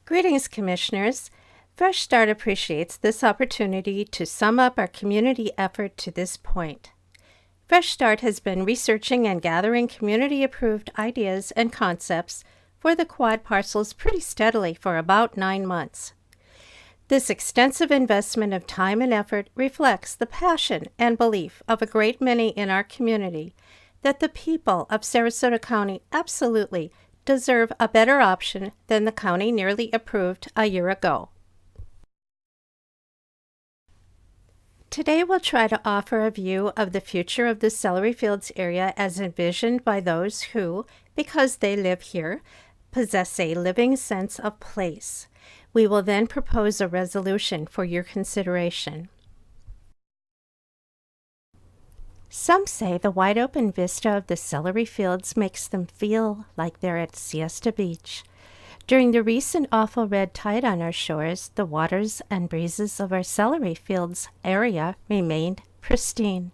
Greetings, Commissioners. Fresh Start appreciates this opportunity to sum up our community effort to this point. Fresh Start has been researching and gathering community-approved ideas and concepts for the quad parcels pretty steadily for about 9 months. This extensive investment of time and effort reflects the passion and belief of a great many in our community that the people of Sarasota County absolutely deserve a better option than the county nearly approved a year ago. Today we'll try to offer a view of the future of the Celery Fields area as envisioned by those who, because they live here, possess a living sense of place. We will then propose a resolution for your consideration. Some say the wide open vista of the Celery Fields makes them feel like they're at Siesta Beach. During the recent awful red tide on our shores, the waters and breezes of our Celery Fields area remained pristine.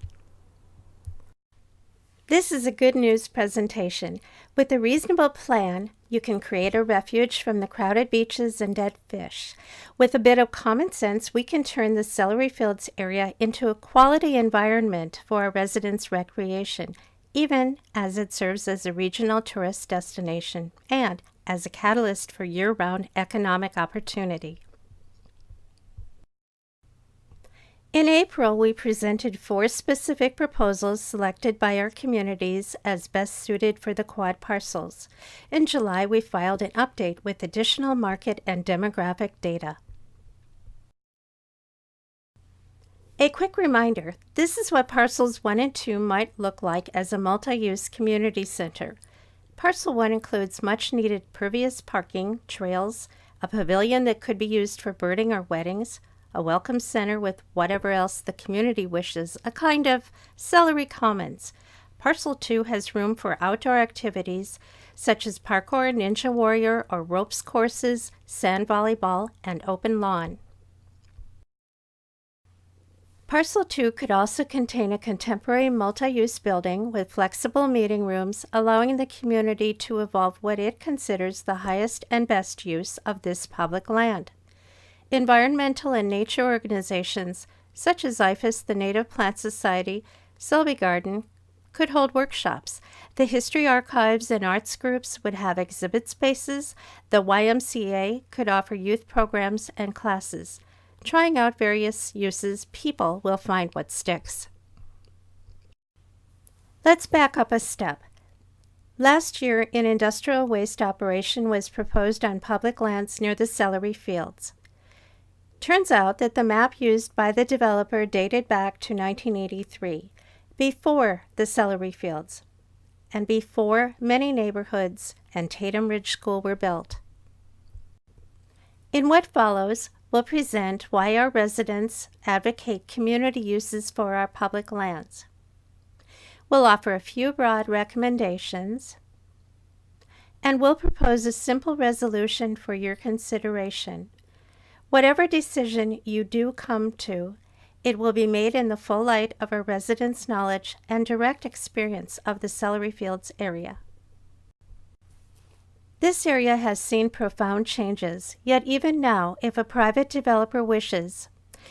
This is a good news presentation. With a reasonable plan, you can create a refuge from the crowded beaches and dead fish. With a bit of common sense, we can turn the Celery Fields area into a quality environment for our residents' recreation, even as it serves as a regional tourist destination and as a catalyst for year-round economic opportunity. In April, we presented 4 specific proposals selected by our communities as best suited for the quad parcels. In July, we filed an update with additional market and demographic data. A quick reminder, this is what parcels 1 and 2 might look like as a multi-use community center. Parcel 1 includes much-needed pervious parking, trails, a pavilion that could be used for birding or weddings, a welcome center with whatever else the community wishes, a kind of Celery Commons. Parcel 2 has room for outdoor activities such as parkour, ninja warrior, or ropes courses, sand volleyball, and open lawn. Parcel 2 could also contain a contemporary multi-use building with flexible meeting rooms, allowing the community to evolve what it considers the highest and best use of this public land. Environmental and nature organizations, such as IFAS, the Native Plant Society, Selby Garden, could hold workshops. The history archives and arts groups would have exhibit spaces. The YMCA could offer youth programs and classes. Trying out various uses, people will find what sticks. Let's back up a step. Last year, an industrial waste operation was proposed on public lands near the Celery Fields. Turns out that the map used by the developer dated back to 1983, before the Celery Fields, and before many neighborhoods and Tatum Ridge School were built. In what follows, we'll present why our residents advocate community uses for our public lands. We'll offer a few broad recommendations, and we'll propose a simple resolution for your consideration. Whatever decision you do come to, it will be made in the full light of our residents' knowledge and direct experience of the Celery Fields area. This area has seen profound changes, yet even now, if a private developer wishes,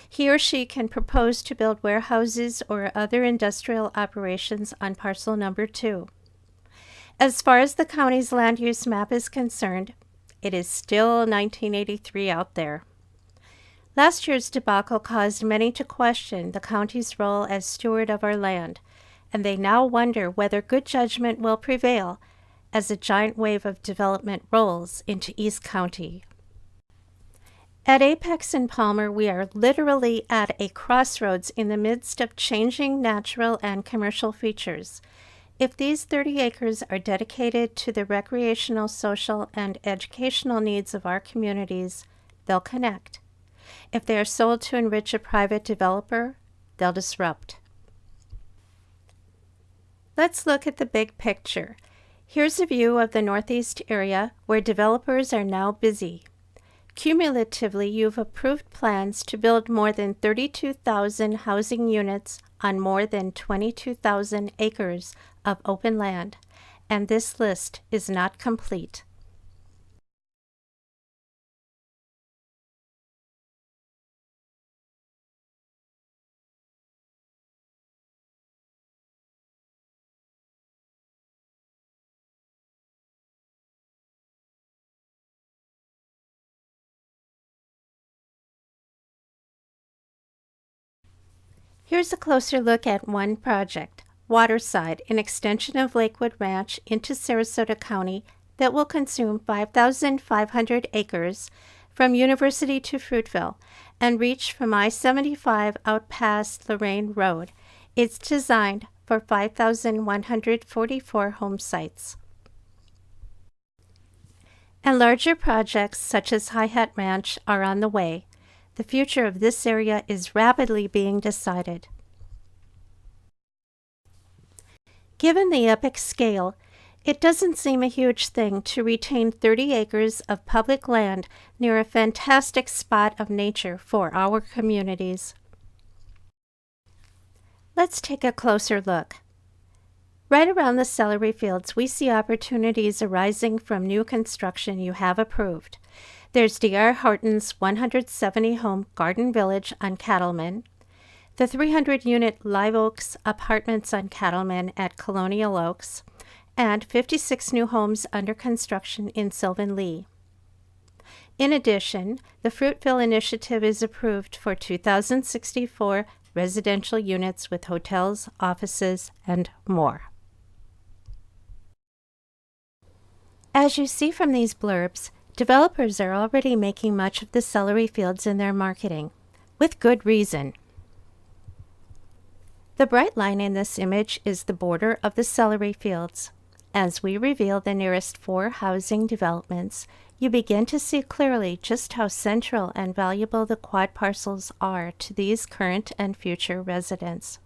he or she can propose to build warehouses or other industrial operations on parcel number 2. As far as the county's land use map is concerned, it is still 1983 out there. Last year's debacle caused many to question the county's role as steward of our land, and they now wonder whether good judgment will prevail as a giant wave of development rolls into East County. At Apex and Palmer, we are literally at a crossroads in the midst of changing natural and commercial features. If these 30 acres are dedicated to the recreational, social, and educational needs of our communities, they'll connect. If they are sold to enrich a private developer, they'll disrupt. Let's look at the big picture. Here's a view of the Northeast area where developers are now busy. Cumulatively, you've approved plans to build more than 32,000 housing units on more than 22,000 acres of open land, and this list is not complete. Here's a closer look at one project, Waterside, an extension of Lakewood Ranch into Sarasota County that will consume 5,500 acres from University to Fruitville and reach from I-75 out past Lorraine Road. It's designed for 5,144 home sites. And larger projects such as High Hat Ranch are on the way. The future of this area is rapidly being decided. Given the epic scale, it doesn't seem a huge thing to retain 30 acres of public land near a fantastic spot of nature for our communities. Let's take a closer look. Right around the Celery Fields, we see opportunities arising from new construction you have approved. There's D.R. Horton's 170-home Garden Village on Cattleman, the 300-unit Live Oaks Apartments on Cattleman at Colonial Oaks, and 56 new homes under construction in Sylvan Lee. In addition, the Fruitville Initiative is approved for 2,064 residential units with hotels, offices, and more. As you see from these blurbs, developers are already making much of the Celery Fields in their marketing, with good reason. The bright line in this image is the border of the Celery Fields. As we reveal the nearest 4 housing developments, you begin to see clearly just how central and valuable the quad parcels are to these current and future residents.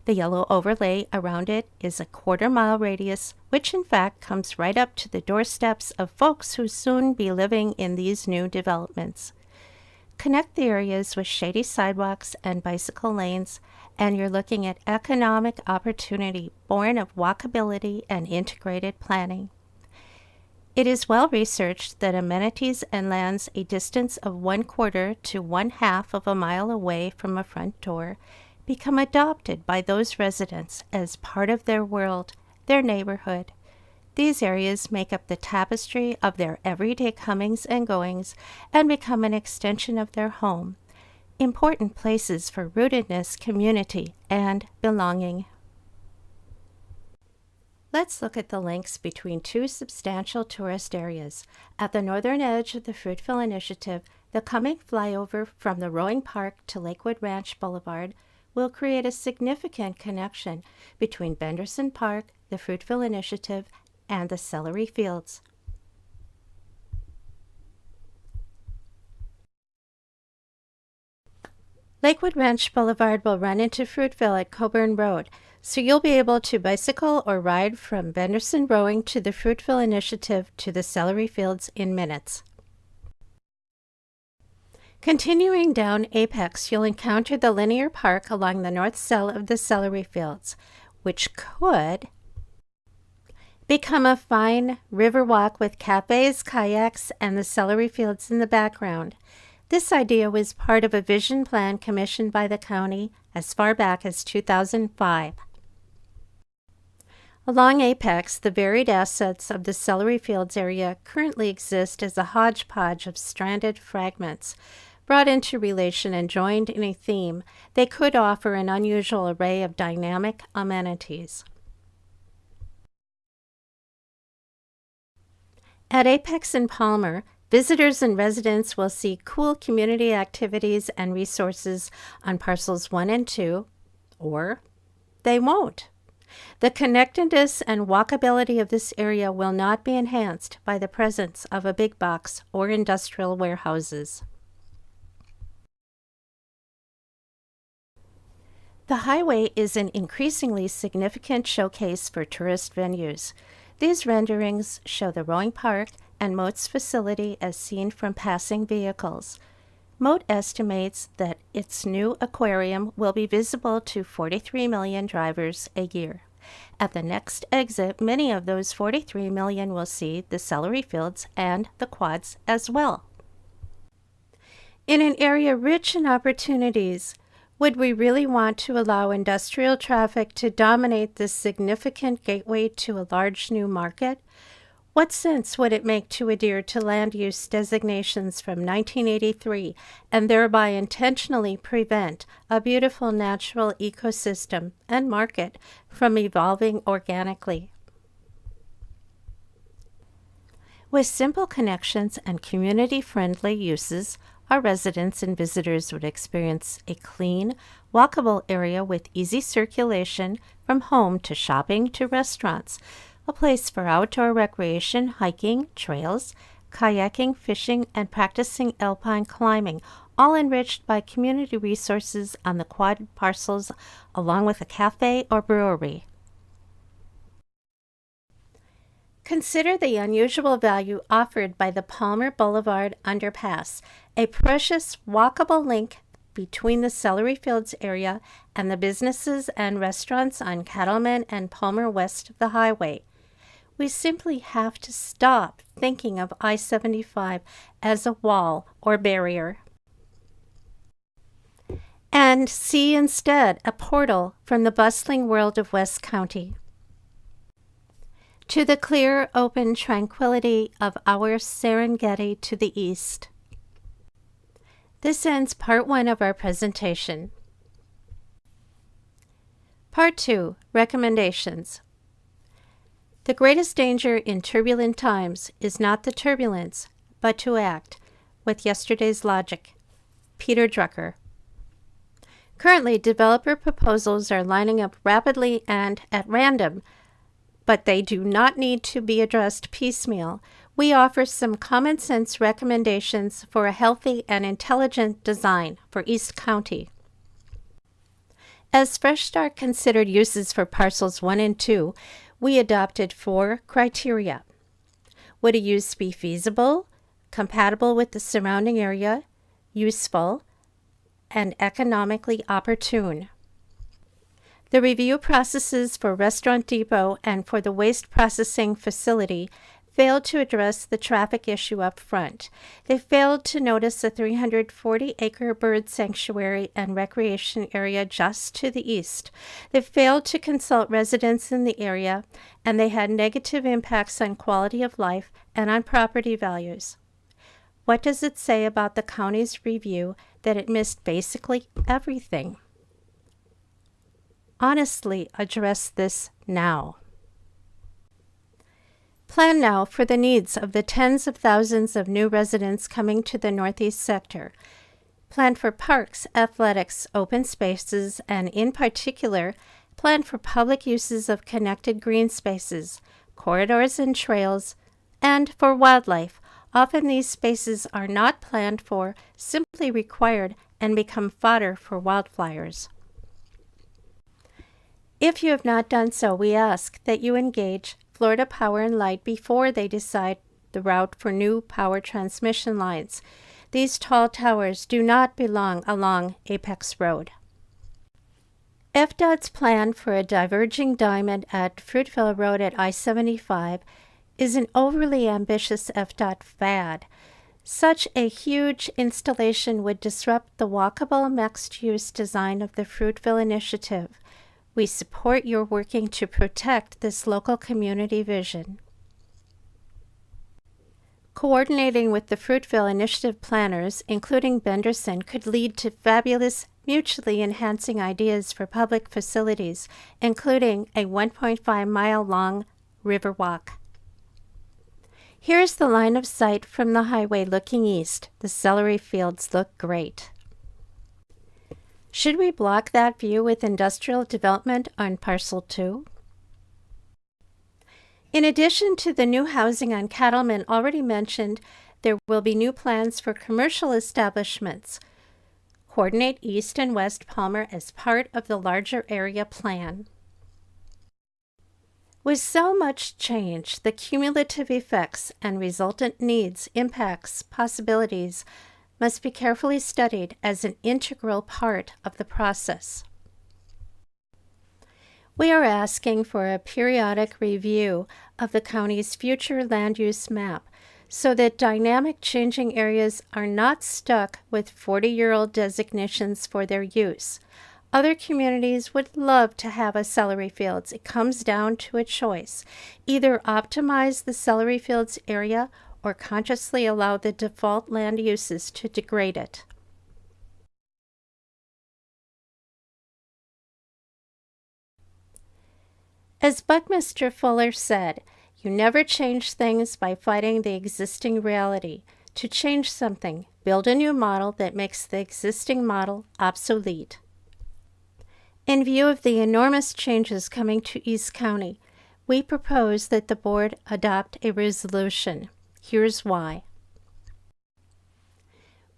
The yellow overlay around it is a quarter-mile radius, which in fact comes right up to the doorsteps of folks who soon be living in these new developments. Connect the areas with shady sidewalks and bicycle lanes, and you're looking at economic opportunity born of walkability and integrated planning. It is well researched that amenities and lands a distance of 1/4 to 1/2 of a mile away from a front door become adopted by those residents as part of their world, their neighborhood. These areas make up the tapestry of their everyday comings and goings and become an extension of their home, important places for rootedness, community, and belonging. Let's look at the links between 2 substantial tourist areas. At the northern edge of the Fruitville Initiative, the coming flyover from the rowing park to Lakewood Ranch Boulevard will create a significant connection between Benderson Park, the Fruitville Initiative, and the Celery Fields. Lakewood Ranch Boulevard will run into Fruitville at Coburn Road, so you'll be able to bicycle or ride from Benderson Rowing to the Fruitville Initiative to the Celery Fields in minutes. Continuing down Apex, you'll encounter the linear park along the north cell of the Celery Fields, which could become a fine river walk with cafes, kayaks, and the Celery Fields in the background. This idea was part of a vision plan commissioned by the county as far back as 2005. Along Apex, the varied assets of the Celery Fields area currently exist as a hodgepodge of stranded fragments. Brought into relation and joined in a theme, they could offer an unusual array of dynamic amenities. At Apex and Palmer, visitors and residents will see cool community activities and resources on parcels 1 and 2, or they won't. The connectedness and walkability of this area will not be enhanced by the presence of a big box or industrial warehouses. The highway is an increasingly significant showcase for tourist venues. These renderings show the rowing park and Moat's facility as seen from passing vehicles. Moat estimates that its new aquarium will be visible to 43 million drivers a year. At the next exit, many of those 43 million will see the Celery Fields and the quads as well. In an area rich in opportunities, would we really want to allow industrial traffic to dominate this significant gateway to a large new market? What sense would it make to adhere to land use designations from 1983 and thereby intentionally prevent a beautiful natural ecosystem and market from evolving organically? With simple connections and community-friendly uses, our residents and visitors would experience a clean, walkable area with easy circulation from home to shopping to restaurants, a place for outdoor recreation, hiking, trails, kayaking, fishing, and practicing alpine climbing, all enriched by community resources on the quad parcels, along with a cafe or brewery. Consider the unusual value offered by the Palmer Boulevard underpass, a precious walkable link between the Celery Fields area and the businesses and restaurants on Cattleman and Palmer west of the highway. We simply have to stop thinking of I-75 as a wall or barrier and see instead a portal from the bustling world of West County to the clear, open tranquility of our Serengeti to the east. This ends part 1 of our presentation. Part 2, Recommendations. The greatest danger in turbulent times is not the turbulence, but to act with yesterday's logic. Peter Drucker. Currently, developer proposals are lining up rapidly and at random, but they do not need to be addressed piecemeal. We offer some common sense recommendations for a healthy and intelligent design for East County. As Fresh Start considered uses for parcels 1 and 2, we adopted 4 criteria. Would a use be feasible, compatible with the surrounding area, useful, and economically opportune? The review processes for Restaurant Depot and for the waste processing facility failed to address the traffic issue up front. They failed to notice a 340-acre bird sanctuary and recreation area just to the east. They failed to consult residents in the area, and they had negative impacts on quality of life and on property values. What does it say about the county's review that it missed basically everything? Honestly, address this now. Plan now for the needs of the tens of thousands of new residents coming to the Northeast sector. Plan for parks, athletics, open spaces, and in particular, plan for public uses of connected green spaces, corridors and trails, and for wildlife. Often these spaces are not planned for, simply required, and become fodder for wildfires. If you have not done so, we ask that you engage Florida Power and Light before they decide the route for new power transmission lines. These tall towers do not belong along Apex Road. FDOT's plan for a diverging diamond at Fruitville Road at I-75 is an overly ambitious FDOT fad. Such a huge installation would disrupt the walkable mixed-use design of the Fruitville Initiative. We support your working to protect this local community vision. Coordinating with the Fruitville Initiative planners, including Benderson, could lead to fabulous, mutually enhancing ideas for public facilities, including a 1.5-mile-long riverwalk. Here's the line of sight from the highway looking east. The celery fields look great. Should we block that view with industrial development on Parcel 2? In addition to the new housing on Cattleman already mentioned, there will be new plans for commercial establishments. Coordinate East and West Palmer as part of the larger area plan. With so much change, the cumulative effects and resultant needs, impacts, possibilities must be carefully studied as an integral part of the process. We are asking for a periodic review of the county's future land use map so that dynamic changing areas are not stuck with 40-year-old designations for their use. Other communities would love to have a celery fields. It comes down to a choice. Either optimize the celery fields area or consciously allow the default land uses to degrade it. As Buckminster Fuller said, you never change things by fighting the existing reality. To change something, build a new model that makes the existing model obsolete. In view of the enormous changes coming to East County, we propose that the board adopt a resolution. Here's why.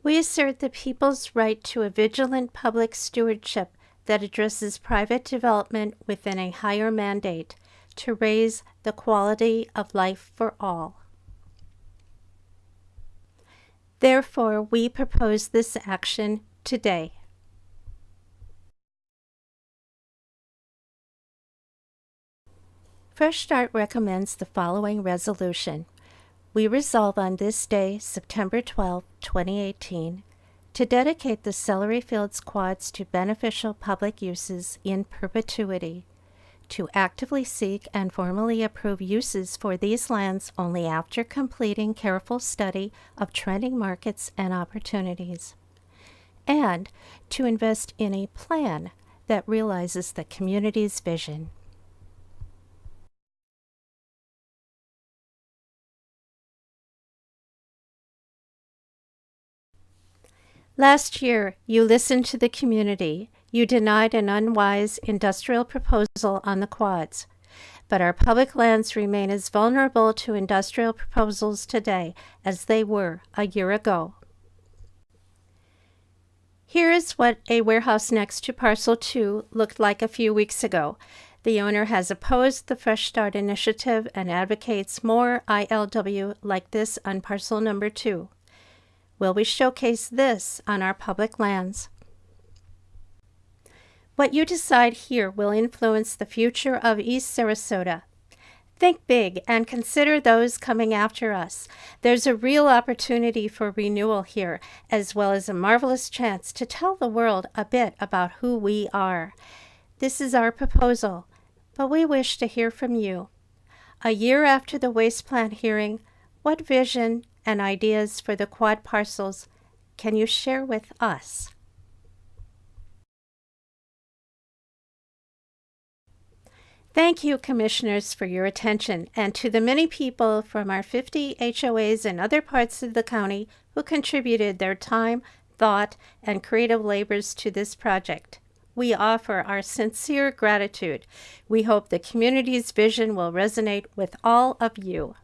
We assert the people's right to a vigilant public stewardship that addresses private development within a higher mandate to raise the quality of life for all. Therefore, we propose this action today. Fresh Start recommends the following resolution. We resolve on this day, September 12, 2018, to dedicate the Celery Fields quads to beneficial public uses in perpetuity, to actively seek and formally approve uses for these lands only after completing careful study of trending markets and opportunities, and to invest in a plan that realizes the community's vision. Last year, you listened to the community. You denied an unwise industrial proposal on the quads. But our public lands remain as vulnerable to industrial proposals today as they were a year ago. Here is what a warehouse next to Parcel 2 looked like a few weeks ago. The owner has opposed the Fresh Start initiative and advocates more ILW like this on Parcel Number 2. Will we showcase this on our public lands? What you decide here will influence the future of East Sarasota. Think big and consider those coming after us. There's a real opportunity for renewal here, as well as a marvelous chance to tell the world a bit about who we are. This is our proposal, but we wish to hear from you. A year after the waste plant hearing, what vision and ideas for the quad parcels can you share with us? Thank you, Commissioners, for your attention, and to the many people from our 50 HOAs and other parts of the county who contributed their time, thought, and creative labors to this project. We offer our sincere gratitude. We hope the community's vision will resonate with all of you.